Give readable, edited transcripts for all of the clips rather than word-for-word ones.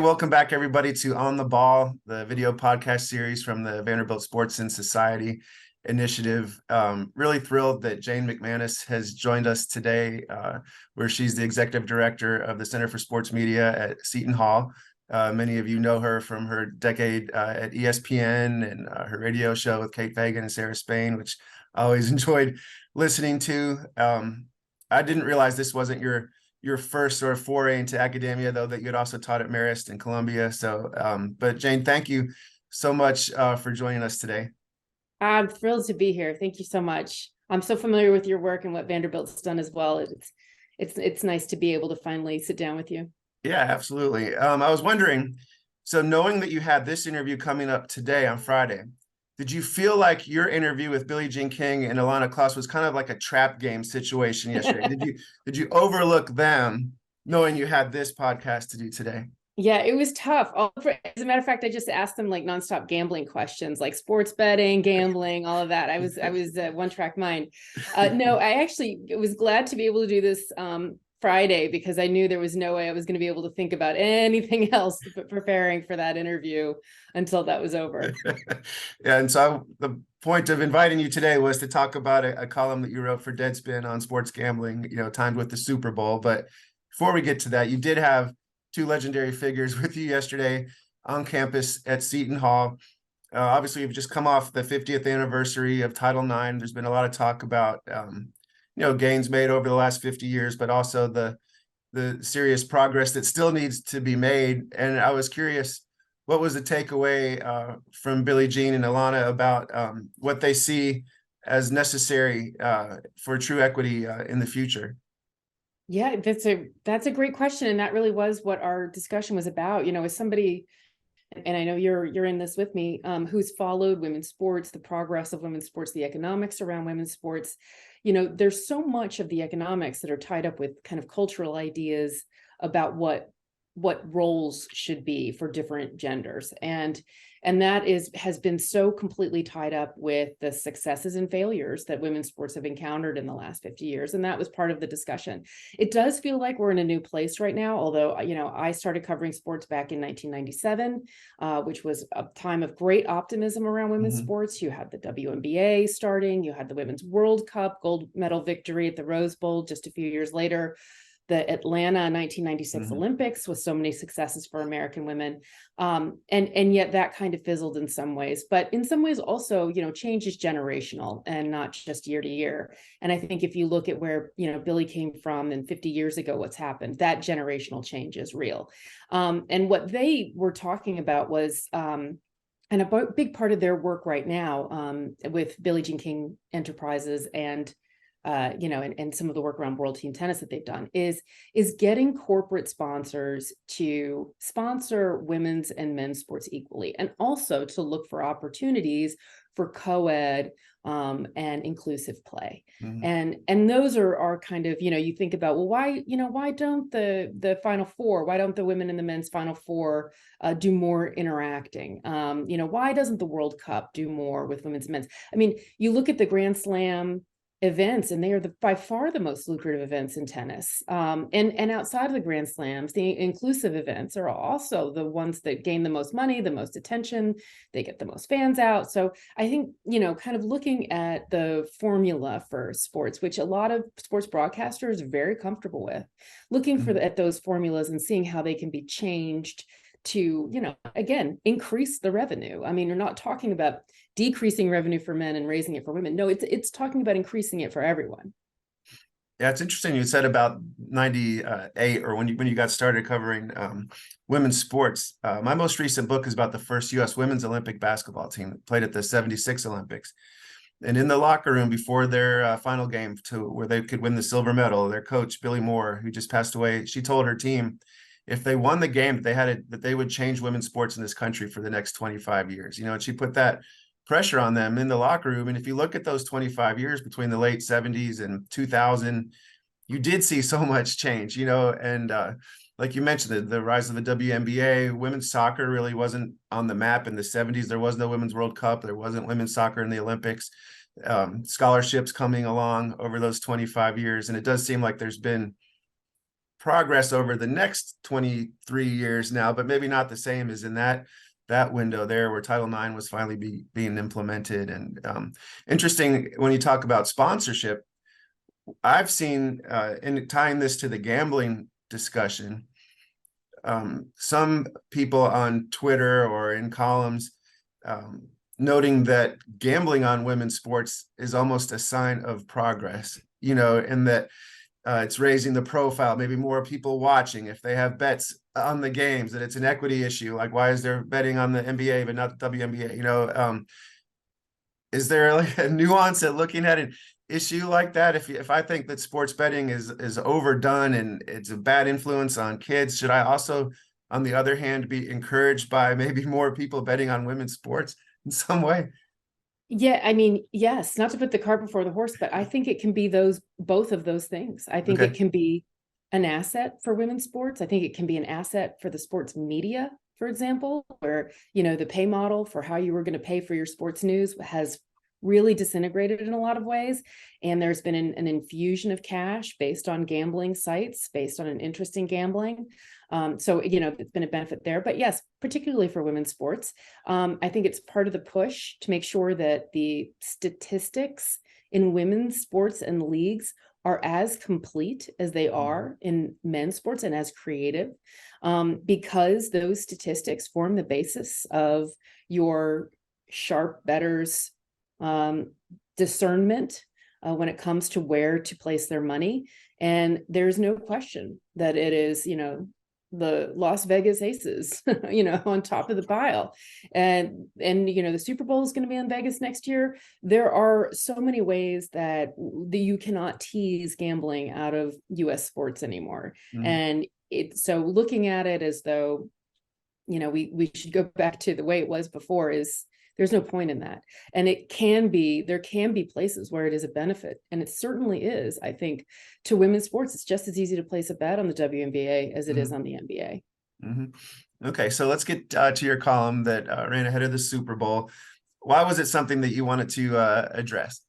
Welcome back, everybody, to On the Ball, the video podcast series from the Vanderbilt Sports and Society Initiative. Really thrilled that Jane McManus has joined us today, where she's the executive director of the Center for Sports Media at Seton Hall. Many of you know her from her decade at ESPN and her radio show with Kate Fagan and Sarah Spain, which I always enjoyed listening to. I didn't realize this wasn't your first sort of foray into academia, though, that you had also taught at Marist and Columbia. So, but Jane, thank you so much for joining us today. I'm thrilled to be here. Thank you so much. I'm so familiar with your work and what Vanderbilt's done as well. It's nice to be able to finally sit down with you. Yeah, absolutely. I was wondering, so knowing that you had this interview coming up today on Friday, did you feel like your interview with Billie Jean King and Ilana Klaus was kind of like a trap game situation yesterday? Did you overlook them knowing you had this podcast to do today? Yeah, it was tough. As a matter of fact, I just asked them like nonstop gambling questions, like sports betting, gambling, all of that. I was one track mind. No, I actually was glad to be able to do this Friday because I knew there was no way I was going to be able to think about anything else but preparing for that interview until that was over. Yeah, and so the point of inviting you today was to talk about a column that you wrote for Deadspin on sports gambling, timed with the Super Bowl. But before we get to that, you did have two legendary figures with you yesterday on campus at Seton Hall. Obviously, you've just come off the 50th anniversary of Title IX. There's been a lot of talk about gains made over the last 50 years, but also the serious progress that still needs to be made. And I was curious, what was the takeaway from Billie Jean and Ilana about what they see as necessary for true equity in the future? Yeah, that's a great question. And that really was what our discussion was about. As somebody, and I know you're in this with me, who's followed women's sports, the progress of women's sports, the economics around women's sports. There's so much of the economics that are tied up with kind of cultural ideas about what roles should be for different genders. And that has been so completely tied up with the successes and failures that women's sports have encountered in the last 50 years. And that was part of the discussion. It does feel like we're in a new place right now, although, I started covering sports back in 1997, which was a time of great optimism around women's sports. You had the WNBA starting, you had the Women's World Cup gold medal victory at the Rose Bowl just a few years later, the Atlanta 1996 Olympics with so many successes for American women. And yet that kind of fizzled in some ways, but in some ways also, change is generational and not just year to year. And I think if you look at where, Billie came from and 50 years ago, what's happened, that generational change is real. And what they were talking about was, and a big part of their work right now with Billie Jean King Enterprises and and some of the work around World Team Tennis that they've done is getting corporate sponsors to sponsor women's and men's sports equally, and also to look for opportunities for co-ed and inclusive play. And those are kind of, you think about, well, why don't the Final Four, why don't the women in the men's Final Four do more interacting? Why doesn't the World Cup do more with women's and men's? I mean, you look at the Grand Slam events, and they are by far the most lucrative events in tennis. And outside of the Grand Slams, the inclusive events are also the ones that gain the most money, the most attention, they get the most fans out. So I think, kind of looking at the formula for sports, which a lot of sports broadcasters are very comfortable with, looking at those formulas and seeing how they can be changed to, again, increase the revenue. I mean, you're not talking about decreasing revenue for men and raising it for women. No, it's talking about increasing it for everyone. Yeah, it's interesting you said about 98 or when you got started covering women's sports. My most recent book is about the first U.S. women's Olympic basketball team that played at the 76 Olympics. And in the locker room before their final game to where they could win the silver medal, their coach, Billie Moore, who just passed away, she told her team if they won the game that they would change women's sports in this country for the next 25 years. And she put that pressure on them in the locker room. And if you look at those 25 years between the late 70s and 2000, you did see so much change, and like you mentioned, the rise of the WNBA, women's soccer really wasn't on the map in the 70s. There was no Women's World Cup. There wasn't women's soccer in the Olympics. Scholarships coming along over those 25 years. And it does seem like there's been progress over the next 23 years now, but maybe not the same as in that window there where Title IX was finally being implemented. And interesting when you talk about sponsorship, I've seen, in tying this to the gambling discussion, some people on Twitter or in columns noting that gambling on women's sports is almost a sign of progress, and that it's raising the profile, maybe more people watching if they have bets on the games, that it's an equity issue. Like, why is there betting on the NBA but not the WNBA? Is there like a nuance at looking at an issue like that? If I think that sports betting is overdone and it's a bad influence on kids, should I also, on the other hand, be encouraged by maybe more people betting on women's sports in some way? Yeah, I mean, yes, not to put the cart before the horse, but I think it can be both of those things. I think Okay. it can be an asset for women's sports. I think it can be an asset for the sports media, for example, where, the pay model for how you were going to pay for your sports news has really disintegrated in a lot of ways. And there's been an infusion of cash based on gambling sites, based on an interest in gambling. So, it's been a benefit there. But yes, particularly for women's sports, I think it's part of the push to make sure that the statistics in women's sports and leagues are as complete as they are in men's sports and as creative, because those statistics form the basis of your sharp bettors' discernment when it comes to where to place their money. And there's no question that it is, the Las Vegas Aces, on top of the pile. And the Super Bowl is going to be in Vegas next year. There are so many ways that you cannot tease gambling out of US sports anymore. And so looking at it as though, we should go back to the way it was before there's no point in that. And there can be places where it is a benefit. And it certainly is, I think, to women's sports. It's just as easy to place a bet on the WNBA as it is on the NBA. Okay, so let's get to your column that ran ahead of the Super Bowl. Why was it something that you wanted to address?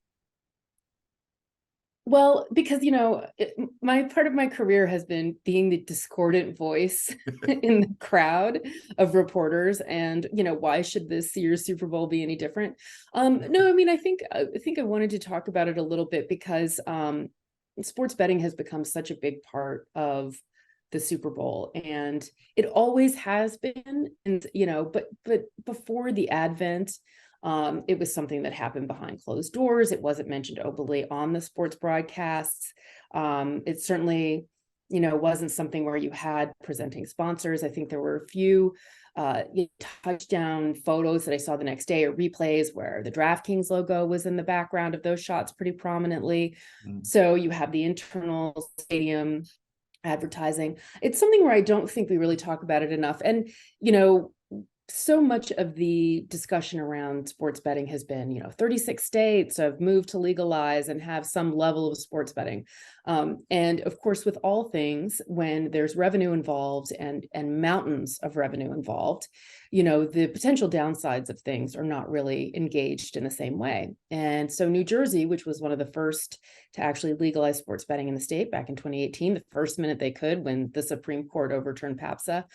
Well, because, my part of my career has been being the discordant voice in the crowd of reporters. And, why should this year's Super Bowl be any different? No, I mean, I think I wanted to talk about it a little bit because sports betting has become such a big part of the Super Bowl, and it always has been. And, but before the advent, it was something that happened behind closed doors. It wasn't mentioned openly on the sports broadcasts. It certainly, wasn't something where you had presenting sponsors. I think there were a few touchdown photos that I saw the next day, or replays where the DraftKings logo was in the background of those shots pretty prominently. So you have the internal stadium advertising. It's something where I don't think we really talk about it enough. And, so much of the discussion around sports betting has been, 36 states have moved to legalize and have some level of sports betting. And of course, with all things, when there's revenue involved and mountains of revenue involved, the potential downsides of things are not really engaged in the same way. And so New Jersey, which was one of the first to actually legalize sports betting in the state back in 2018, the first minute they could, when the Supreme Court overturned PAPSA,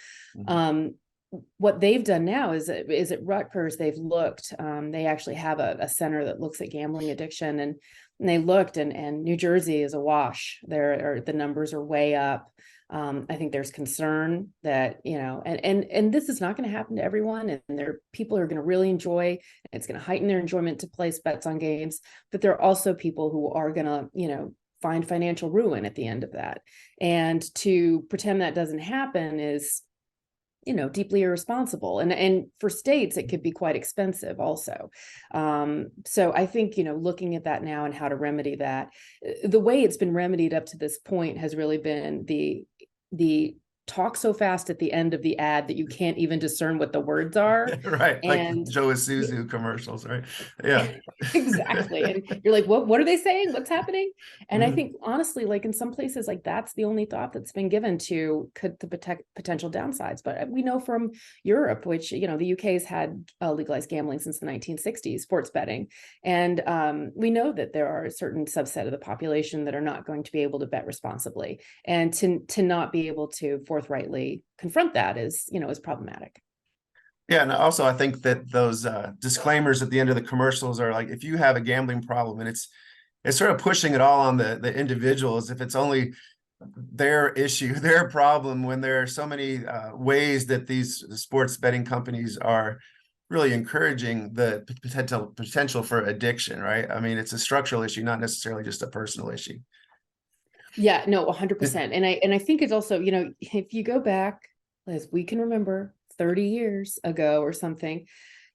what they've done now is at Rutgers, they've looked, they actually have a center that looks at gambling addiction, and they looked, and New Jersey is awash. The numbers are way up. I think there's concern that, and this is not going to happen to everyone, and people are going to really enjoy, it's going to heighten their enjoyment to place bets on games, but there are also people who are going to, find financial ruin at the end of that. And to pretend that doesn't happen is, deeply irresponsible. And for states, it could be quite expensive also. So I think, looking at that now and how to remedy that, the way it's been remedied up to this point has really been the talk so fast at the end of the ad that you can't even discern what the words are. Right, like And Joe Isuzu commercials, right? Yeah. exactly. And you're like, what are they saying? What's happening? And I Mhm. think honestly, like in some places, like that's the only thought that's been given to could the potential downsides. But we know from Europe, which, you know, the UK has had legalized gambling since the 1960s, sports betting. And we know that there are a certain subset of the population that are not going to be able to bet responsibly. And to not be able to forthrightly confront that is, you know, is problematic. Yeah, and also I think that those disclaimers at the end of the commercials are like, if you have a gambling problem, and it's sort of pushing it all on the individual, as if it's only their issue, their problem, when there are so many ways that these sports betting companies are really encouraging the potential for addiction, right? I mean, it's a structural issue, not necessarily just a personal issue. Yeah, no, 100%. And I think it's also, you know, if you go back, as we can remember, 30 years ago or something,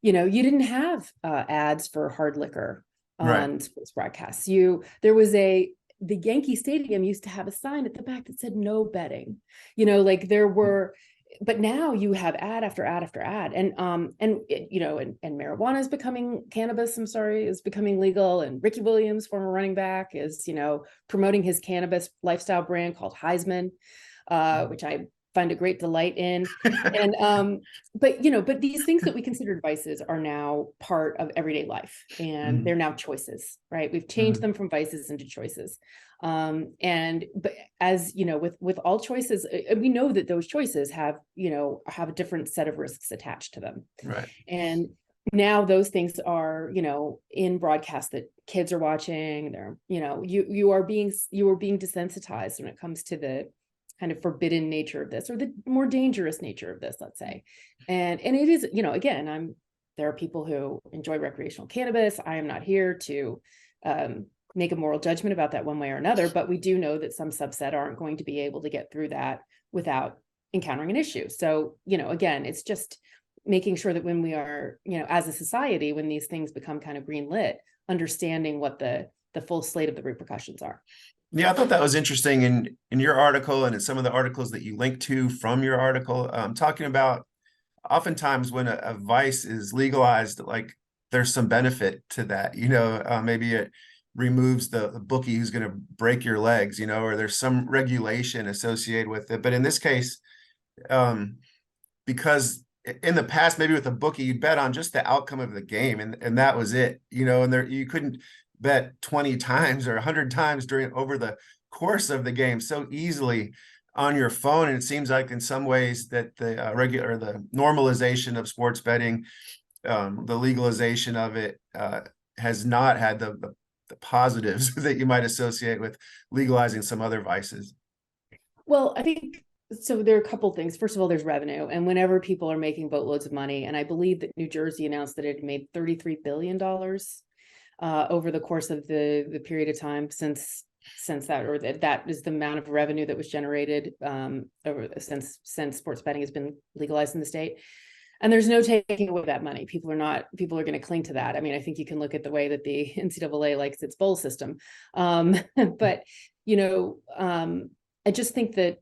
you know, you didn't have ads for hard liquor Right. on sports broadcasts. The Yankee Stadium used to have a sign at the back that said no betting. You know, like there were, but now you have ad after ad after ad, you know, and marijuana is becoming cannabis. I'm sorry, is becoming legal. And Ricky Williams, former running back, is, you know, promoting his cannabis lifestyle brand called Heisman, which I find a great delight in. And but you know, but these things that we consider vices are now part of everyday life, and they're now choices, right? We've changed them from vices into choices. And but as you know, with all choices, we know that those choices have, you know, have a different set of risks attached to them. Right. And now those things are, you know, in broadcasts that kids are watching. They're, you know, you are being desensitized when it comes to the kind of forbidden nature of this, or the more dangerous nature of this, let's say. And it is, you know, again, there are people who enjoy recreational cannabis. I am not here to make a moral judgment about that one way or another, but we do know that some subset aren't going to be able to get through that without encountering an issue. So, you know, again, it's just making sure that when we are, you know, as a society, when these things become kind of green lit, understanding what the full slate of the repercussions are. Yeah, I thought that was interesting in your article and in some of the articles that you linked to from your article, talking about oftentimes when a vice is legalized, like there's some benefit to that, you know, maybe it removes the bookie who's going to break your legs, you know, or there's some regulation associated with it. But in this case, because in the past, maybe with a bookie, you'd bet on just the outcome of the game, and that was it, you know, and there you couldn't bet 20 times or 100 times over the course of the game so easily on your phone. And it seems like in some ways that the the normalization of sports betting, the legalization of it, has not had the positives that you might associate with legalizing some other vices. Well, I think so. There are a couple things. First of all, there's revenue. And whenever people are making boatloads of money, and I believe that New Jersey announced that it had made $33 billion over the course of the period of time since that, or that is the amount of revenue that was generated since sports betting has been legalized in the state. And there's no taking away that money. People are going to cling to that. I mean, I think you can look at the way that the NCAA likes its bowl system. But, you know, I just think that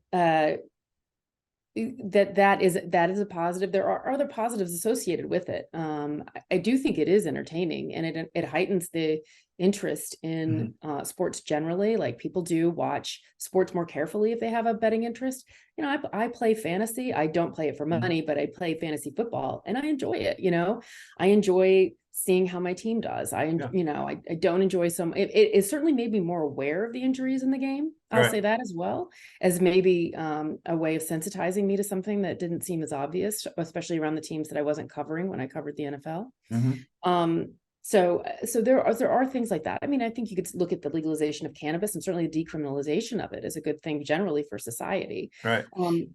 that is a positive. There are other positives associated with it. I do think it is entertaining, and it heightens the interest in sports generally. Like people do watch sports more carefully if they have a betting interest. You know, I play fantasy. I don't play it for money, but I play fantasy football and I enjoy it. You know, I enjoy seeing how my team does. You know, I don't enjoy it certainly made me more aware of the injuries in the game. I'll say that, as well as maybe a way of sensitizing me to something that didn't seem as obvious, especially around the teams that I wasn't covering when I covered the NFL. So there are things like that. I mean, I think you could look at the legalization of cannabis, and certainly the decriminalization of it is a good thing generally for society. Right.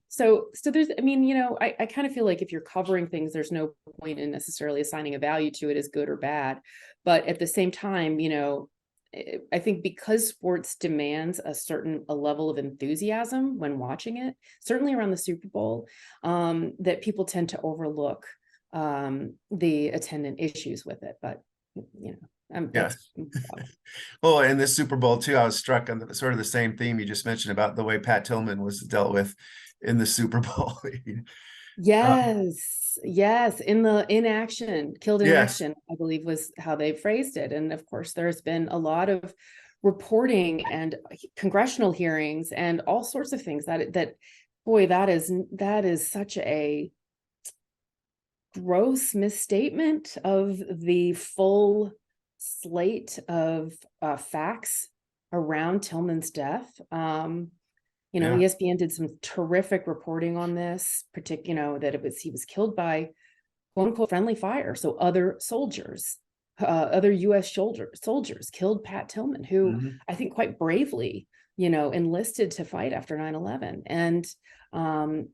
So there's, I mean, you know, I kind of feel like if you're covering things, there's no point in necessarily assigning a value to it as good or bad. But at the same time, you know, I think because sports demands a level of enthusiasm when watching it, certainly around the Super Bowl, that people tend to overlook the attendant issues with it. But you know, well, in this Super Bowl too, I was struck on sort of the same theme you just mentioned about the way Pat Tillman was dealt with in the Super Bowl. Yes, in action, killed in Yes. action, I believe was how they phrased it. And of course, there's been a lot of reporting and congressional hearings and all sorts of things that boy, that is such a gross misstatement of the full slate of facts around Tillman's death. Yeah. ESPN did some terrific reporting on this, particularly, that he was killed by quote unquote friendly fire. So other soldiers, other U.S. soldiers killed Pat Tillman, who I think quite bravely, enlisted to fight after 9/11. And the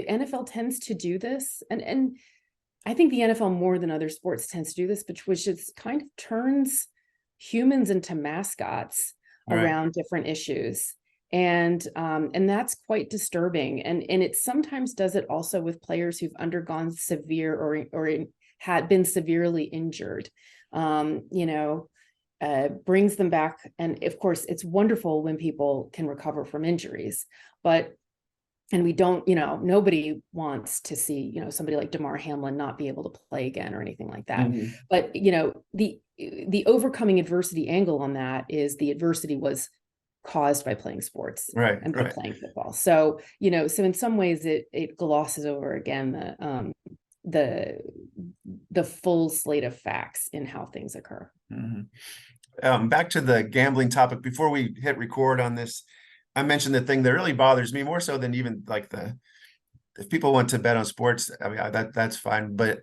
NFL tends to do this, and I think the NFL more than other sports tends to do this, which is kind of turns humans into mascots Right. around different issues. And that's quite disturbing. And it sometimes does it also with players who've undergone severe or had been severely injured. Brings them back. And of course, it's wonderful when people can recover from injuries, and we don't, nobody wants to see, somebody like Damar Hamlin not be able to play again or anything like that. But, the overcoming adversity angle on that is the adversity was caused by playing sports and by playing football. So, so in some ways it glosses over again the full slate of facts in how things occur. Back to the gambling topic, before we hit record on this, I mentioned the thing that really bothers me more so than even like if people want to bet on sports, I mean, that's fine. But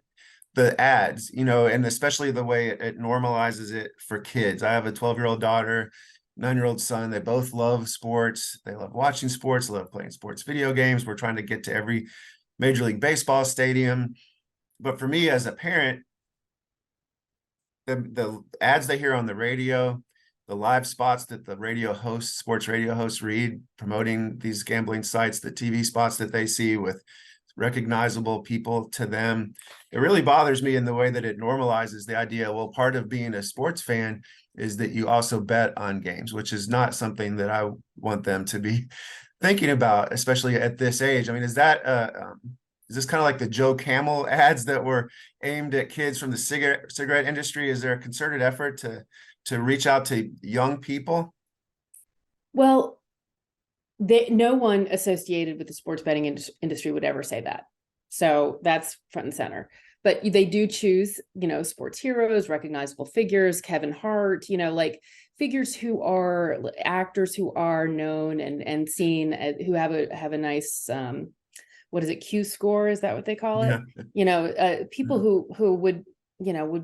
the ads, and especially the way it normalizes it for kids. I have a 12-year-old daughter, 9-year-old son. They both love sports. They love watching sports, love playing sports video games. We're trying to get to every Major League Baseball stadium. But for me as a parent, the ads they hear on the radio, the live spots that the sports radio hosts read promoting these gambling sites, the TV spots that they see with recognizable people to them, it really bothers me in the way that it normalizes the idea, well, part of being a sports fan is that you also bet on games, which is not something that I want them to be thinking about, especially at this age. I mean, is this kind of like the Joe Camel ads that were aimed at kids from the cigarette industry? Is there a concerted effort to reach out to young people? Well, no one associated with the sports betting industry would ever say that. So that's front and center. But they do choose, sports heroes, recognizable figures, Kevin Hart, like figures who are actors who are known and seen, who have a nice, what is it, Q score? Is that what they call it? Yeah. People who would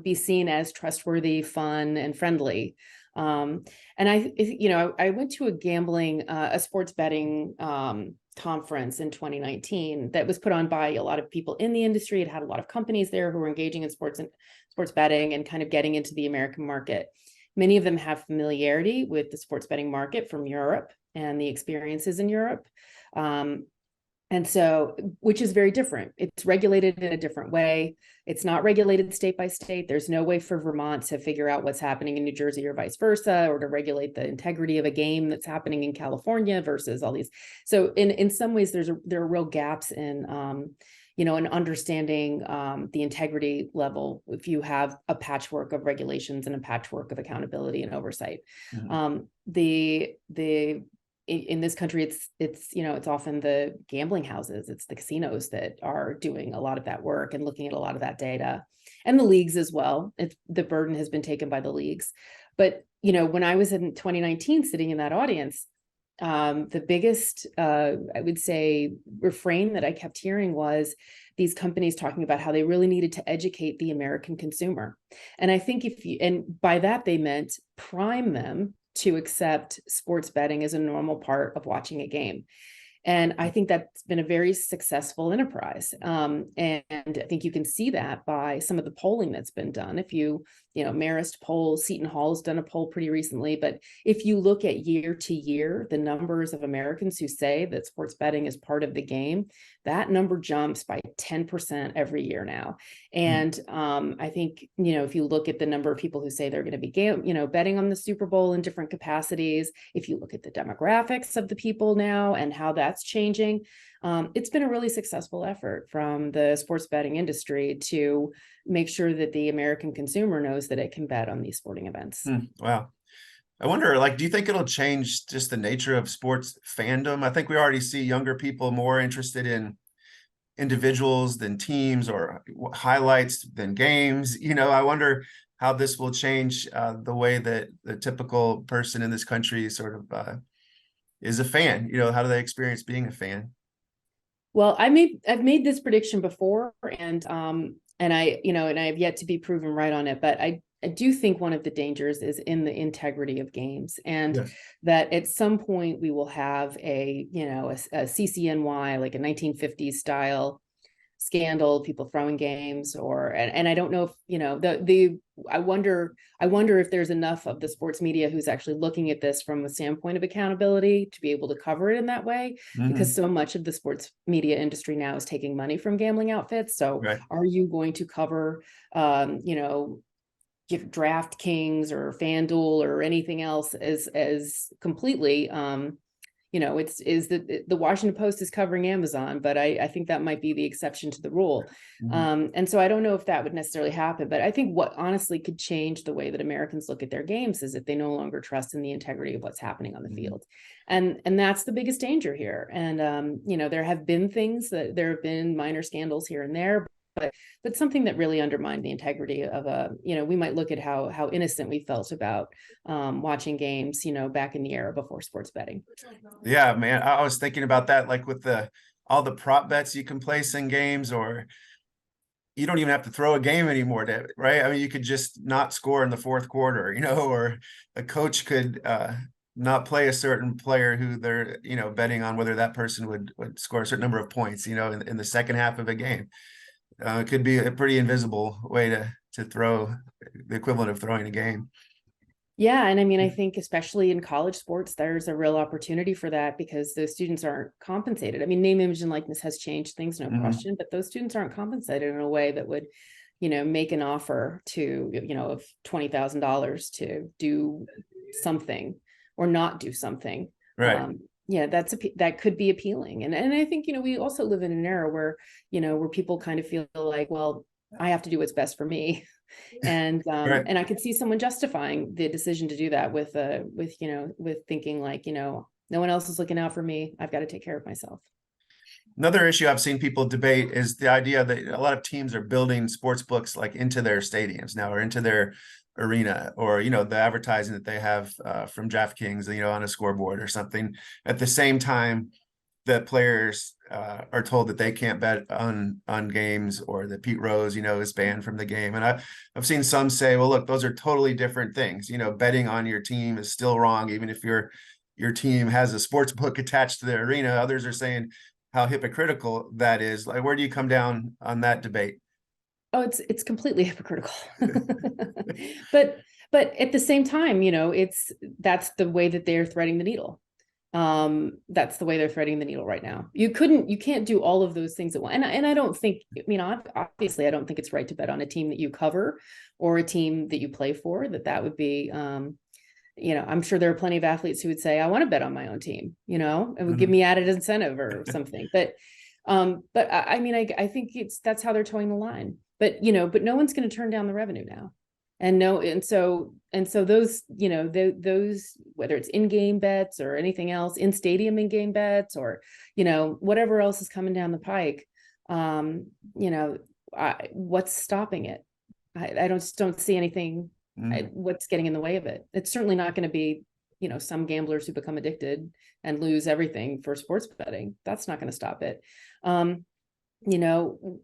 be seen as trustworthy, fun, and friendly. And I went to a sports betting conference in 2019 that was put on by a lot of people in the industry. It had a lot of companies there who were engaging in sports betting and kind of getting into the American market. Many of them have familiarity with the sports betting market from Europe and the experiences in Europe. And so, which is very different. It's regulated in a different way. It's not regulated state by state. There's no way for Vermont to figure out what's happening in New Jersey or vice versa, or to regulate the integrity of a game that's happening in California versus all these. So in some ways, there are real gaps in, in understanding the integrity level if you have a patchwork of regulations and a patchwork of accountability and oversight. In this country, it's often the gambling houses, it's the casinos that are doing a lot of that work and looking at a lot of that data, and the leagues as well. The burden has been taken by the leagues. But, when I was in 2019 sitting in that audience, the biggest, I would say, refrain that I kept hearing was these companies talking about how they really needed to educate the American consumer. And I think and by that they meant prime them to accept sports betting as a normal part of watching a game. And I think that's been a very successful enterprise. And I think you can see that by some of the polling that's been done. If Marist poll, Seton Hall has done a poll pretty recently, but if you look at year to year, the numbers of Americans who say that sports betting is part of the game, that number jumps by 10% every year now. And I think, if you look at the number of people who say they're going to be betting on the Super Bowl in different capacities, if you look at the demographics of the people now and how that's changing. It's been a really successful effort from the sports betting industry to make sure that the American consumer knows that it can bet on these sporting events. Wow. I wonder, like, do you think it'll change just the nature of sports fandom? I think we already see younger people more interested in individuals than teams, or highlights than games. I wonder how this will change the way that the typical person in this country sort of is a fan. How do they experience being a fan? Well, I've made this prediction before, and I have yet to be proven right on it, but I do think one of the dangers is in the integrity of games, and Yes. that at some point we will have a CCNY, like a 1950s style scandal, people throwing games, and I don't know if I wonder if there's enough of the sports media who's actually looking at this from a standpoint of accountability to be able to cover it in that way, because so much of the sports media industry now is taking money from gambling outfits. So Right. are you going to cover give DraftKings or FanDuel or anything else as completely the Washington Post is covering Amazon, but I think that might be the exception to the rule. And so I don't know if that would necessarily happen, but I think what honestly could change the way that Americans look at their games is that they no longer trust in the integrity of what's happening on the field. And that's the biggest danger here. And there have been minor scandals here and there, but something that really undermined the integrity of we might look at how innocent we felt about watching games, back in the era before sports betting. Yeah, man. I was thinking about that, like with all the prop bets you can place in games, or you don't even have to throw a game anymore, right? I mean, you could just not score in the fourth quarter, or a coach could not play a certain player who they're, betting on whether that person would score a certain number of points, in the second half of a game. It could be a pretty invisible way to throw, the equivalent of throwing a game. Yeah. And I mean, I think especially in college sports, there's a real opportunity for that because those students aren't compensated. I mean, name, image, and likeness has changed things, no question, but those students aren't compensated in a way that would, make an offer to, of $20,000 to do something or not do something. Right. Yeah, that could be appealing. And I think, we also live in an era where, where people kind of feel like, well, I have to do what's best for me. And Right. and I could see someone justifying the decision to do that with thinking like, no one else is looking out for me. I've got to take care of myself. Another issue I've seen people debate is the idea that a lot of teams are building sports books like into their stadiums now, or into their arena, or the advertising that they have from DraftKings, on a scoreboard or something. At the same time, the players are told that they can't bet on games, or that Pete Rose, is banned from the game. And I've seen some say, well, look, those are totally different things. Betting on your team is still wrong, even if your team has a sports book attached to their arena. Others are saying how hypocritical that is. Like, where do you come down on that debate? Oh, it's completely hypocritical. But at the same time, that's the way that they're threading the needle. That's the way they're threading the needle right now. You can't do all of those things at once. And I don't think, obviously I don't think it's right to bet on a team that you cover or a team that you play for, that would be, I'm sure there are plenty of athletes who would say, I want to bet on my own team, it would give me added incentive or something. But I think that's how they're towing the line, but no one's going to turn down the revenue now. And so those, those, whether it's in-game bets or anything else, in stadium in-game bets, or, whatever else is coming down the pike, what's stopping it? I don't see anything, what's getting in the way of it. It's certainly not going to be, some gamblers who become addicted and lose everything for sports betting. That's not going to stop it.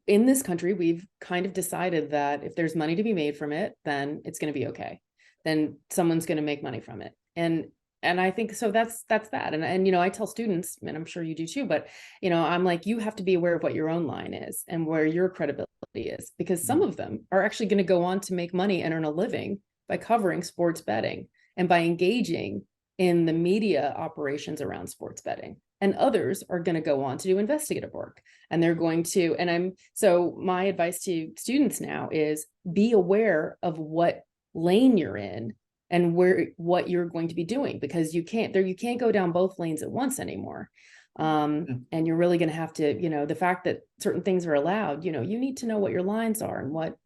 In this country, we've kind of decided that if there's money to be made from it, then it's going to be okay. Then someone's going to make money from it. And I think, so that's that. And I tell students, and I'm sure you do too, but, I'm like, you have to be aware of what your own line is and where your credibility is, because some of them are actually going to go on to make money and earn a living by covering sports betting and by engaging in the media operations around sports betting. And others are going to go on to do investigative work, and they're going to, so my advice to students now is be aware of what lane you're in and what you're going to be doing, because you can't go down both lanes at once anymore. And you're really going to have to, the fact that certain things are allowed, you need to know what your lines are and what,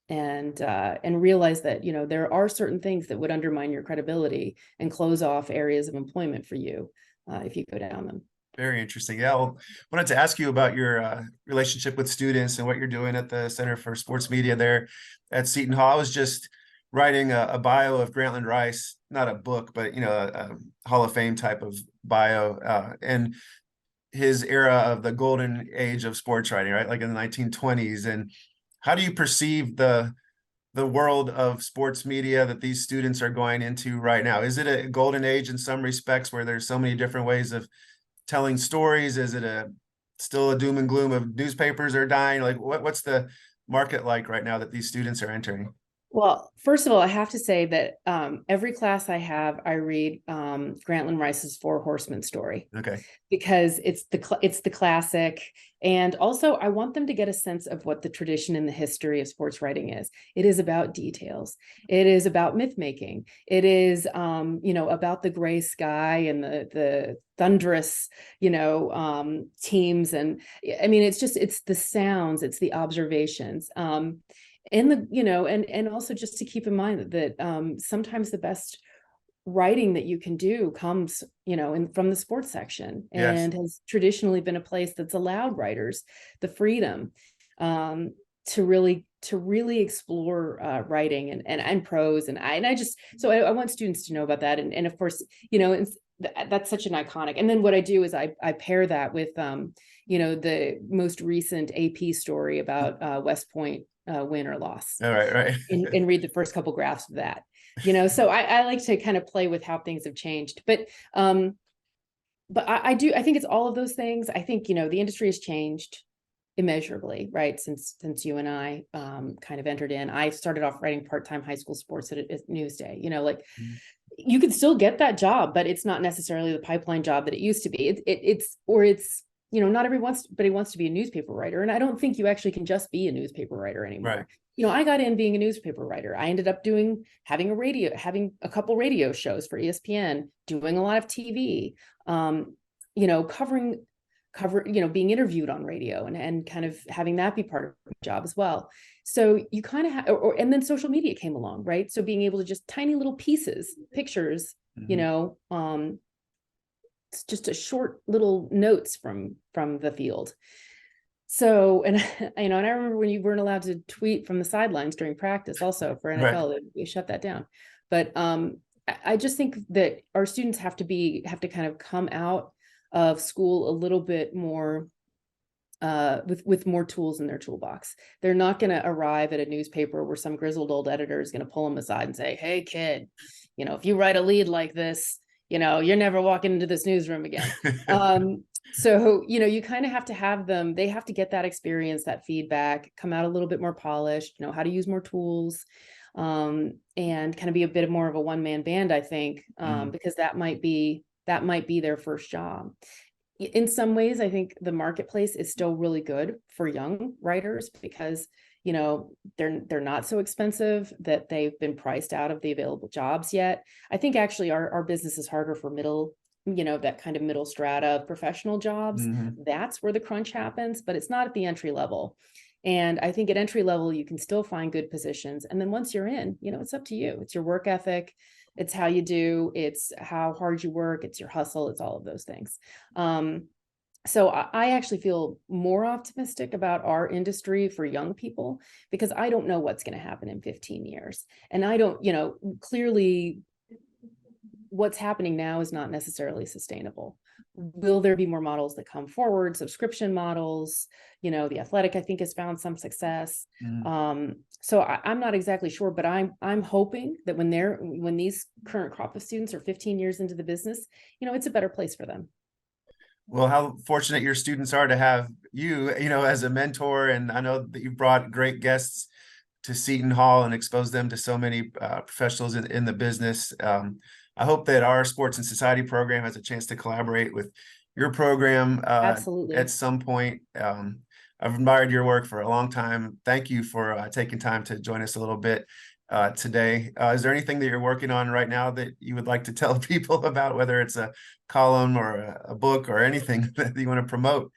and realize that, there are certain things that would undermine your credibility and close off areas of employment for you, if you go down them. Very interesting. Yeah, well, wanted to ask you about your relationship with students and what you're doing at the Center for Sports Media there at Seton Hall. I was just writing a bio of Grantland Rice, not a book, but a Hall of Fame type of bio, and his era of the golden age of sports writing, right? Like in the 1920s. And how do you perceive the world of sports media that these students are going into right now? Is it a golden age in some respects where there's so many different ways of telling stories? Is it still a doom and gloom of newspapers are dying? Like what's the market like right now that these students are entering? Well, first of all, I have to say that every class I have, I read Grantland Rice's Four Horsemen story. Okay. Because it's the classic, and also I want them to get a sense of what the tradition and the history of sports writing is. It is about details. It is about myth making. It is about the gray sky and the thunderous teams, and I mean it's the sounds, it's the observations. And and also just to keep in mind that sometimes the best writing that you can do comes, from the sports section, and Yes. has traditionally been a place that's allowed writers the freedom to really explore writing and prose. And I just, so I want students to know about that. And of course, that's such an iconic. And then what I do is I pair that with, the most recent AP story about West Point win or loss, All right. Right. and read the first couple graphs of that. So I like to kind of play with how things have changed, but I think it's all of those things. I think, the industry has changed immeasurably, right? Since you and I kind of entered in. I started off writing part-time high school sports at Newsday, you could still get that job, but it's not necessarily the pipeline job that it used to be. It's not everybody wants to be a newspaper writer. And I don't think you actually can just be a newspaper writer anymore. Right. I got in being a newspaper writer. I ended up having a couple radio shows for ESPN, doing a lot of TV, covering, being interviewed on radio and kind of having that be part of my job as well. So you kind of have, and then social media came along, right? So being able to just tiny little pieces, pictures, it's just a short little notes from the field. So, and and I remember when you weren't allowed to tweet from the sidelines during practice also for NFL, Right. they shut that down. But I just think that our students have to kind of come out of school a little bit more with more tools in their toolbox. They're not going to arrive at a newspaper where some grizzled old editor is going to pull them aside and say, "Hey kid, if you write a lead like this, you're never walking into this newsroom again." So, you kind of have to have them, they have to get that experience, that feedback, come out a little bit more polished, how to use more tools, and kind of be a bit more of a one-man band, I think, because that might be their first job. In some ways, I think the marketplace is still really good for young writers because, they're not so expensive that they've been priced out of the available jobs yet. I think actually our business is harder for middle, that kind of middle strata professional jobs. That's where the crunch happens, but it's not at the entry level. And I think at entry level, you can still find good positions. And then once you're in, it's up to you. It's your work ethic. It's how you do, it's how hard you work, it's your hustle, it's all of those things. So I actually feel more optimistic about our industry for young people because I don't know what's going to happen in 15 years. And I don't, clearly what's happening now is not necessarily sustainable. Will there be more models that come forward, subscription models? The Athletic, I think, has found some success. So I'm not exactly sure, but I'm hoping that when these current crop of students are 15 years into the business, it's a better place for them. Well, how fortunate your students are to have you, as a mentor. And I know that you've brought great guests to Seton Hall and exposed them to so many professionals in the business. I hope that our sports and society program has a chance to collaborate with your program Absolutely. at some point. I've admired your work for a long time. Thank you for taking time to join us a little bit. today. Is there anything that you're working on right now that you would like to tell people about, whether it's a column or a book or anything that you want to promote?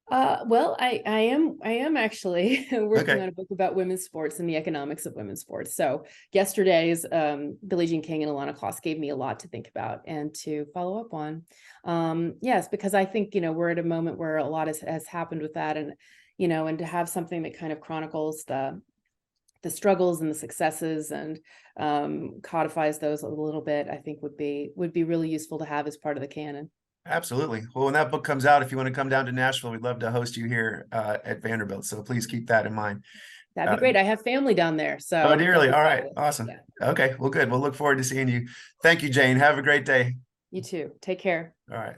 Well, I am actually working Okay. on a book about women's sports and the economics of women's sports. So yesterday's Billie Jean King and Alana Kloss gave me a lot to think about and to follow up on. Yes, because I think, we're at a moment where a lot has happened with that, and and to have something that kind of chronicles the struggles and the successes and codifies those a little bit, I think would be really useful to have as part of the canon. Absolutely. Well, when that book comes out, if you want to come down to Nashville, we'd love to host you here at Vanderbilt. So please keep that in mind. That'd be great. I have family down there, Oh, so that'd dearly. be All right. fabulous. Awesome. Yeah, Okay. Well, good. We'll look forward to seeing you. Thank you, Jane. Have a great day. you too. Take care. All right.